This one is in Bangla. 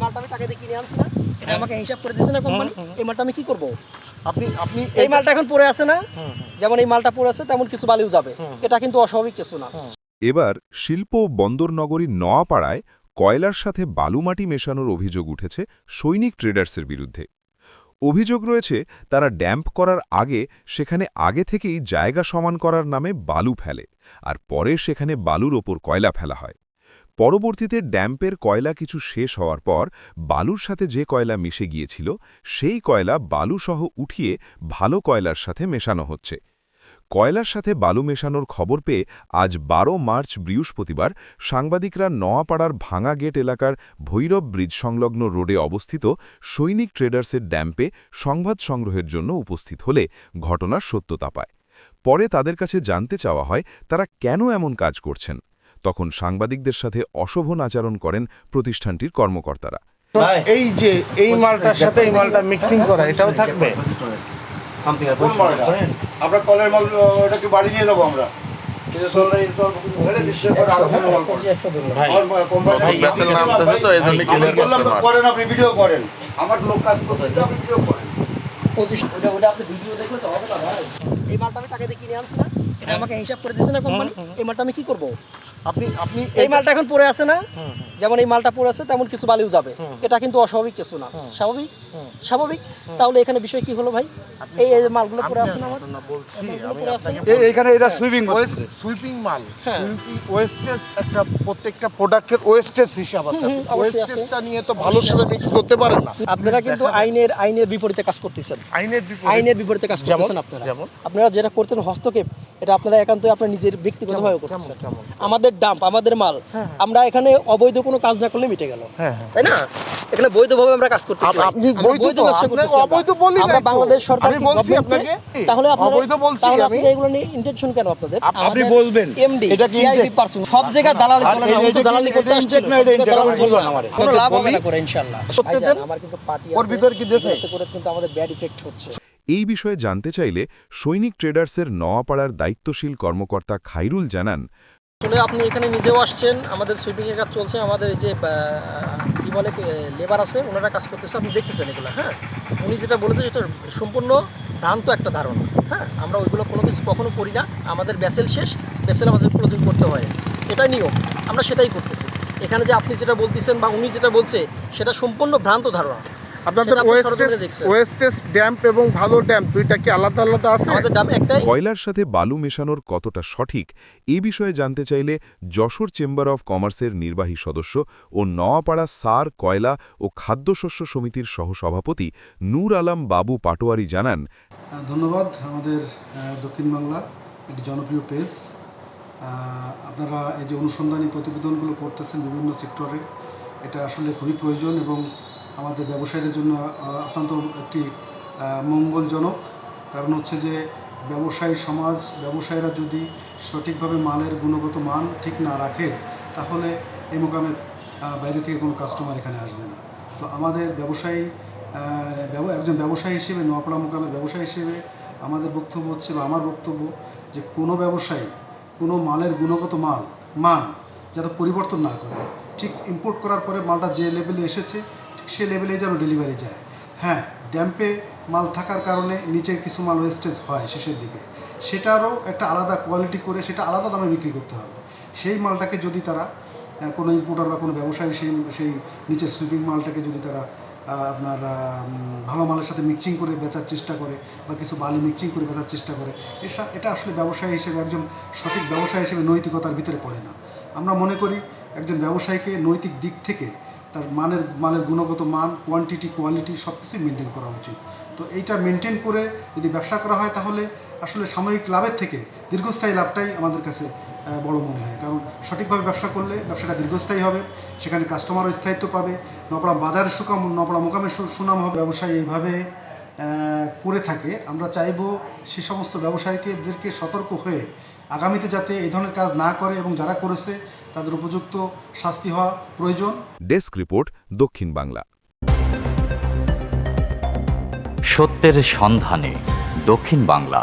মালটা আমি টাকা দিয়ে কিনে আনছি না, এটা আমাকে হিসাব করে দিয়েছে না কোম্পানি। এই মালটা আমি কি করব? আপনি এই মালটা এখন পড়ে আছে না, যেমন এই মালটা পড়ে আছে তেমন কিছু বালিও যাবে, এটা কিন্তু অস্বাভাবিক কিছু না। এবার শিল্প ও বন্দর নগরী নোয়াপাড়ায় কয়লার সাথে বালুমাটি মেশানোর অভিযোগ উঠেছে সৈনিক ট্রেডার্সের বিরুদ্ধে। অভিযোগ রয়েছে তারা ড্যাম্প করার আগে সেখানে আগে থেকেই জায়গা সমান করার নামে বালু ফেলে, আর পরে সেখানে বালুর ওপর কয়লা ফেলা হয়। পরবর্তীতে ড্যাম্পের কয়লা কিছু শেষ হওয়ার পর বালুর সাথে যে কয়লা মিশে গিয়েছিল সেই কয়লা বালুসহ উঠিয়ে ভালো কয়লার সাথে মেশানো হচ্ছে। কয়লার সাথে বালু মেশানোর খবর পেয়ে আজ ১২ মার্চ বৃহস্পতিবার সাংবাদিকরা নোয়াপাড়ার ভাঙা গেট এলাকার ভৈরব ব্রিজ সংলগ্ন রোডে অবস্থিত সৈনিক ট্রেডার্সের ড্যাম্পে সংবাদ সংগ্রহের জন্য উপস্থিত হলে ঘটনার সত্যতা পায়। পরে তাদের কাছে জানতে চাওয়া হয় তারা কেন এমন কাজ করছেন। তখন সাংবাদিকদের সাথে অশোভন আচরণ করেন প্রতিষ্ঠানটির কর্মকর্তারা। এই যে এই মালটার সাথে এই মালটা মিক্সিং করা, এটাও থাকবে? আমরা কলের মাল ওটাকে বাড়ি নিয়ে যাবো আমরা। করেন আপনি ভিডিও করেন, আমার লোক কাজ করতে আপনি ভিডিও করেন। এই মালটা আমি টাকা দিয়ে কিনে আনছি না, এটা আমাকে হিসাব করে দিয়েছে না কোম্পানি। এই মালটা আমি কি করব? আপনি এই মালটা এখন পড়ে আছে না, যেমন এই মালটা পড়ে আছে তেমন কিছু বালিও যাবে, এটা কিন্তু অস্বাভাবিক কিছু না। স্বাভাবিক স্বাভাবিক তাহলে এখানে বিষয় কি হলো ভাই? এই যে মালগুলো পড়ে আছে না আমার এইখানে এটা সুইপিং সুইপিং মাল, সুইপিং ওয়েস্টেজ, একটা প্রত্যেকটা প্রোডাক্টের ওয়েস্টেজ হিসাব আছে। ওয়েস্টেজটা নিয়ে তো ভালো করে মিক্স করতে পারেন না আপনারা, কিন্তু আইনের বিপরীতে কাজ করতেছেন। আইনের বিপরীতে কাজ করতেছেন আপনারা যেটা করতেন হস্তক্ষেপ, এটা আপনারা একান্তই আপনার নিজের ব্যক্তিগতভাবে করতেছেন। আমাদের ডাম্প, আমাদের মাল, আমরা এখানে অবৈধ কোনো কাজ না করলে মিটে গেল, তাই না? এখানে বৈধভাবে আমরা কাজ করতেছি। আপনি বৈধ ব্যবসা করতেছেন, অবৈধ বলি আমরা বাংলাদেশ সরকার আমি বলছি আপনাকে, তাহলে অবৈধ বলছি আমি। এগুলো নিয়ে ইন্টেনশন কেন আপনাদের? আপনি বলবেন এমডি সিআইবি পারসন সব জায়গায় দালালি চলে না, ও তো দালালি করতে আসছে না, এটা দালালি চলে না, কোনো লাভ হবে না করে ইনশাআল্লাহ। আমার কিন্তু পার্টি আছে, ওর ভিতর কি দেশে করে কিন্তু আমাদের ব্যাড ইফেক্ট হচ্ছে। এই বিষয়ে জানতে চাইলে সৈনিক ট্রেডার্সের নোয়াপাড়ার দায়িত্বশীল কর্মকর্তা খাইরুল জানান, আসলে আপনি এখানে নিজেও আসছেন, আমাদের সুইপিংয়ের কাজ চলছে, আমাদের এই যে কী বলে লেবার আছে ওনারা কাজ করতেছে, আপনি দেখতেছেন এগুলো। হ্যাঁ, উনি যেটা বলেছে সেটা সম্পূর্ণ ভ্রান্ত একটা ধারণা। হ্যাঁ, আমরা ওইগুলো কোনো কিছু কখনো করি না, আমাদের ব্যাসেল শেষ, ব্যাসেল আমাদের প্রয়োজন করতে হয়, এটাই নিয়ম, আমরা সেটাই করতেছি। এখানে যে আপনি যেটা বলতেছেন বা উনি যেটা বলছে সেটা সম্পূর্ণ ভ্রান্ত ধারণা। আপনাদের ওয়েস্টেজ ড্যাম্প এবং ভালো ড্যাম্প দুইটা কি আলাদা আলাদা আছে? আমাদের ড্যাম্প একটাই। কয়লার সাথে বালু মেশানোর কতটা সঠিক এই বিষয়ে জানতে চাইলে যশোর চেম্বার অফ কমার্সের নির্বাহী সদস্য ও নোয়াপাড়া সার কয়লা ও খাদ্যশস্য সমিতির সহসভাপতি নূর আলম বাবু পাটোয়ারি জানান, ধন্যবাদ। আমাদের দক্ষিণ বাংলা একটি জনপ্রিয় পেজ, আপনারা এই যে অনুসন্ধানী প্রতিবেদনগুলো করতেছেন বিভিন্ন সেক্টরে, এটা আসলে খুবই প্রয়োজন এবং আমাদের ব্যবসায়ীদের জন্য অত্যন্ত একটি মঙ্গলজনক। কারণ হচ্ছে যে ব্যবসায়ী সমাজ, ব্যবসায়ীরা যদি সঠিকভাবে মালের গুণগত মান ঠিক না রাখে তাহলে এই মোকামে বাইরে থেকে কোনো কাস্টমার এখানে আসবে না। তো আমাদের ব্যবসায়ী, একজন ব্যবসায়ী হিসেবে, নোয়াপাড়া মোকামের ব্যবসায়ী হিসেবে আমাদের বক্তব্য হচ্ছে বা আমার বক্তব্য যে কোনো ব্যবসায়ী কোনো মালের গুণগত মান যাতে পরিবর্তন না করে, ঠিক ইম্পোর্ট করার পরে মালটা যে লেভেলে এসেছে সে লেভেলে যেন ডেলিভারি যায়। হ্যাঁ, ড্যাম্পে মাল থাকার কারণে নিচের কিছু মাল ওয়েস্টেজ হয় শেষের দিকে, সেটারও একটা আলাদা কোয়ালিটি করে সেটা আলাদা দামে বিক্রি করতে হবে। সেই মালটাকে যদি তারা কোনো ইম্পোর্টার বা কোনো ব্যবসায়ী সেই নিচের সুইপিং মালটাকে যদি তারা আপনার ভালো মালের সাথে মিক্সিং করে বেচার চেষ্টা করে বা কিছু বালি মিক্সিং করে বেচার চেষ্টা করে, এটা আসলে ব্যবসায়ী হিসেবে, একজন সঠিক ব্যবসায়ী হিসেবে নৈতিকতার ভিতরে পড়ে না। আমরা মনে করি একজন ব্যবসায়ীকে নৈতিক দিক থেকে তার মালের গুণগত মান, কোয়ান্টিটি, কোয়ালিটি সব কিছুই মেনটেন করা উচিত। তো এইটা মেনটেন করে যদি ব্যবসা করা হয় তাহলে আসলে সাময়িক লাভের থেকে দীর্ঘস্থায়ী লাভটাই আমাদের কাছে বড় মনে হয়। কারণ সঠিকভাবে ব্যবসা করলে ব্যবসাটা দীর্ঘস্থায়ী হবে, সেখানে কাস্টমারও স্থায়িত্ব পাবে, নোয়াপাড়া বাজারের নোয়াপাড়া মোকামের সুনাম হবে। ব্যবসায়ী এইভাবে করে থাকে, আমরা চাইব সে সমস্ত ব্যবসায়ীদেরকে সতর্ক হয়ে আগামীতে যাতে এই ধরনের কাজ না করে এবং যারা করেছে তাদের উপযুক্ত শাস্তি হওয়া প্রয়োজন। ডেস্ক রিপোর্ট, দক্ষিণ বাংলা। সত্যের সন্ধানে দক্ষিণ বাংলা।